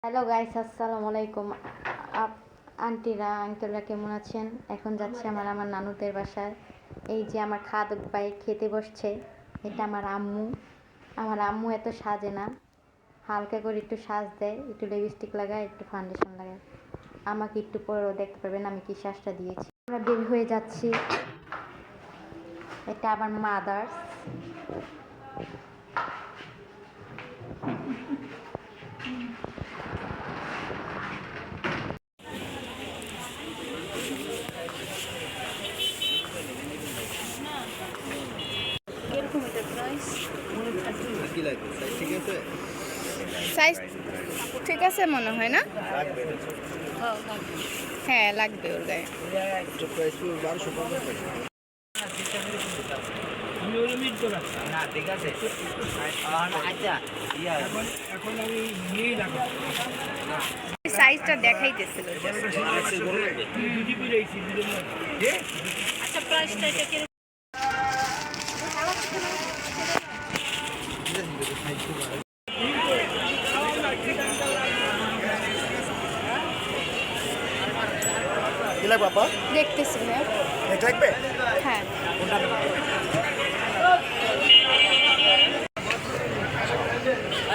Hello guys, আসসালামু আলাইকুম। আন্টিরা আঙ্কেলরা কেমন আছেন? এখন যাচ্ছি আমার নানুদের বাসায়। এই যে আমার খাদক ভাই খেতে বসছে, এটা আমার আম্মু এত সাজে না, হালকা করে একটু সাজ দেয়, একটু লিপস্টিক লাগায়, একটু ফাউন্ডেশন লাগায়। আমাকে একটু পরেও দেখতে পারবেন আমি কি সাজটা দিয়েছি। আমরা বের হয়ে যাচ্ছি। এটা আমার মাদার্স। সাইজ ঠিক আছে মনে হয় না? হ্যাঁ লাগবে ওর গায়ে। সাইজটা দেখাইতেছিল। আচ্ছা প্রাইসটা এটা কি? দেখতেছি হ্যাঁ।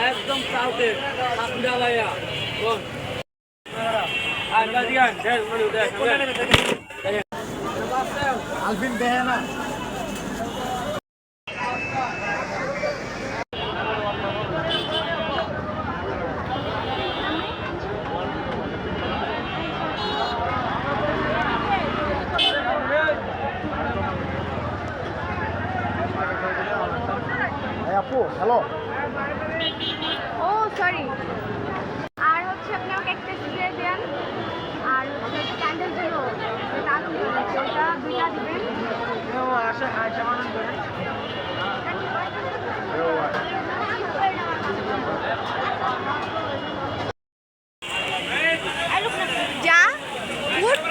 একদম সাউথের পাকুড়া ভাইয়া কোন আর গাজিয়ান দেখ মানে দেখ আলবিন বেহানা আপু হ্যালো। ও সরি। আর হচ্ছে আপনি আমাকে একটা স্প্রে দেন, আর হচ্ছে ক্যান্ডেল জেল ওটা দুইটা দিবেন। আশা আশা আনন্দ যা উঠ।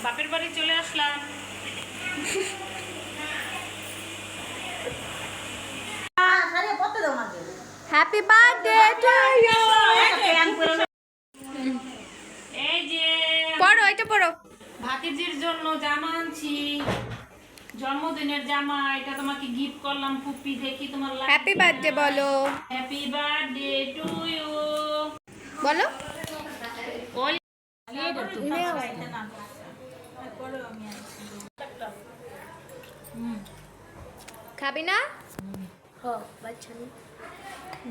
বাপের বাড়ি চলে আসলাম। Happy birthday to you. এই যে পড়ো, এটা পড়ো। ভাতিজির জন্য জামা আনছি, জন্মদিনের জামা। এটা তোমাকে গিফট করলাম ফুপি, দেখি তোমার হ্যাপি বার্থডে বলো। হ্যাপি বার্থডে টু ইউ বলো। খাবি না?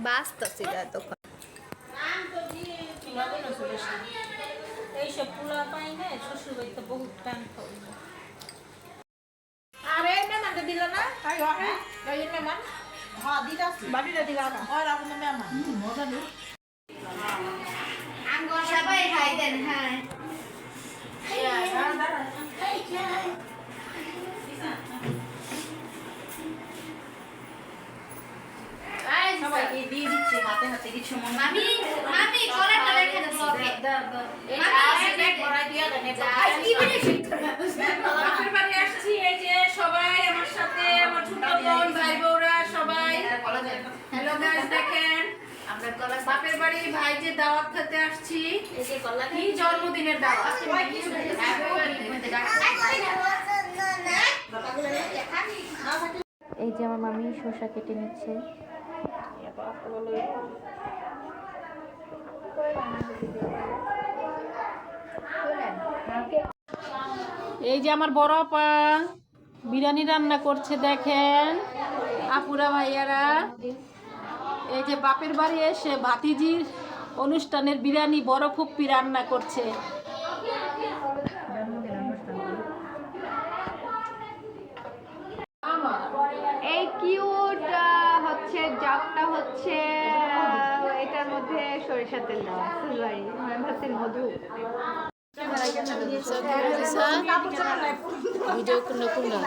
বাঁচতেছি তখন। এইসব পোলা পাই না, শ্বশুর বাড়িতে বহুত টান খাওয়া। আরে মেহমান দিল না তাই হয় এই মেহমান হ্যাঁ দিদা বাড়িটা দিলা না আর আপনি মেহমান মজা নেই আঙ্গুর সবাই খাই দেন। হ্যাঁ সবাইকে দিয়ে দিচ্ছি হাতে হাতে কিছু মনে মামি মামি কলাটা রেখে দাও ব্লকে। এই বড় দিয়া দেন কি বিদেশি বাপের বাড়ি আসছি, এই যে সবাই আমার সাথে, আমার ছোট বোন ভাই বউরা সবাই। হ্যালো গাইস, দেখেন আমরা কলা বাপের বাড়ি ভাই যে দাওয়াত খেতে আসছি। এই যে কলা কি জন্মদিনের দাওয়াত। এই যে আমার মামি শসা কেটে নিচ্ছে। এই যে আমার বড় আপা বিরিয়ানি রান্না করছে, দেখেন আপুরা ভাইয়ারা। এই যে বাপের বাড়ি এসে ভাতিজির অনুষ্ঠানের বিরিয়ানি বড় ফুপ্পি রান্না করছে। এই কিউট হচ্ছে জগটা হচ্ছে এটার মধ্যে সরিষার তেল দেওয়া, ফুলবাড়ি মানে ভাতের মধু। ভিডিও কোনটা কোনটা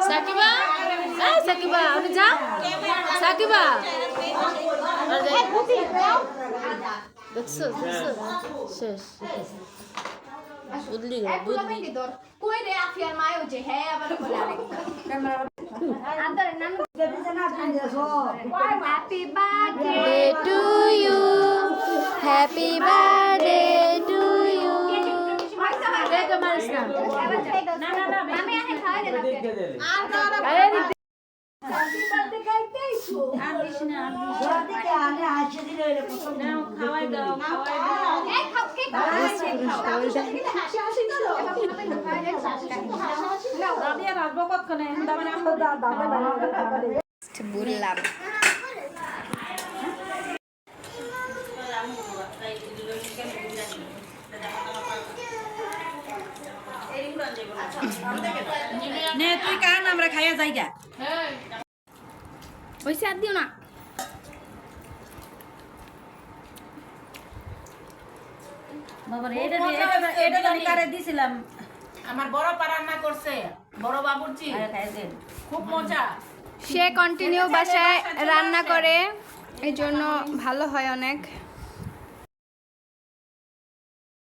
সাকিবা এই সাকিবা আপনি যাও সাকিবা দেখছো শেষ বুঝলি বুঝলি কই রে আফিয়ার মায় হচ্ছে হ্যাঁ আবার বলে আদর নানু happy birthday Day to you, happy birthday to you. দেখো মারিস না না না না আমি আহে খাওয়া দে আরে দিদি খাওয়াই দাও এই খাও কে বললাম নে তুই কান আমরা খাইয়া যাইগা ওইসে আর দিও না বাবারে এটা কারে দিছিলাম আমার বড় পা রান্না করছে বড় বাবুর্চি খুব মজা সে কন্টিনিউ বাসায় রান্না করে এই জন্য ভালো হয় অনেক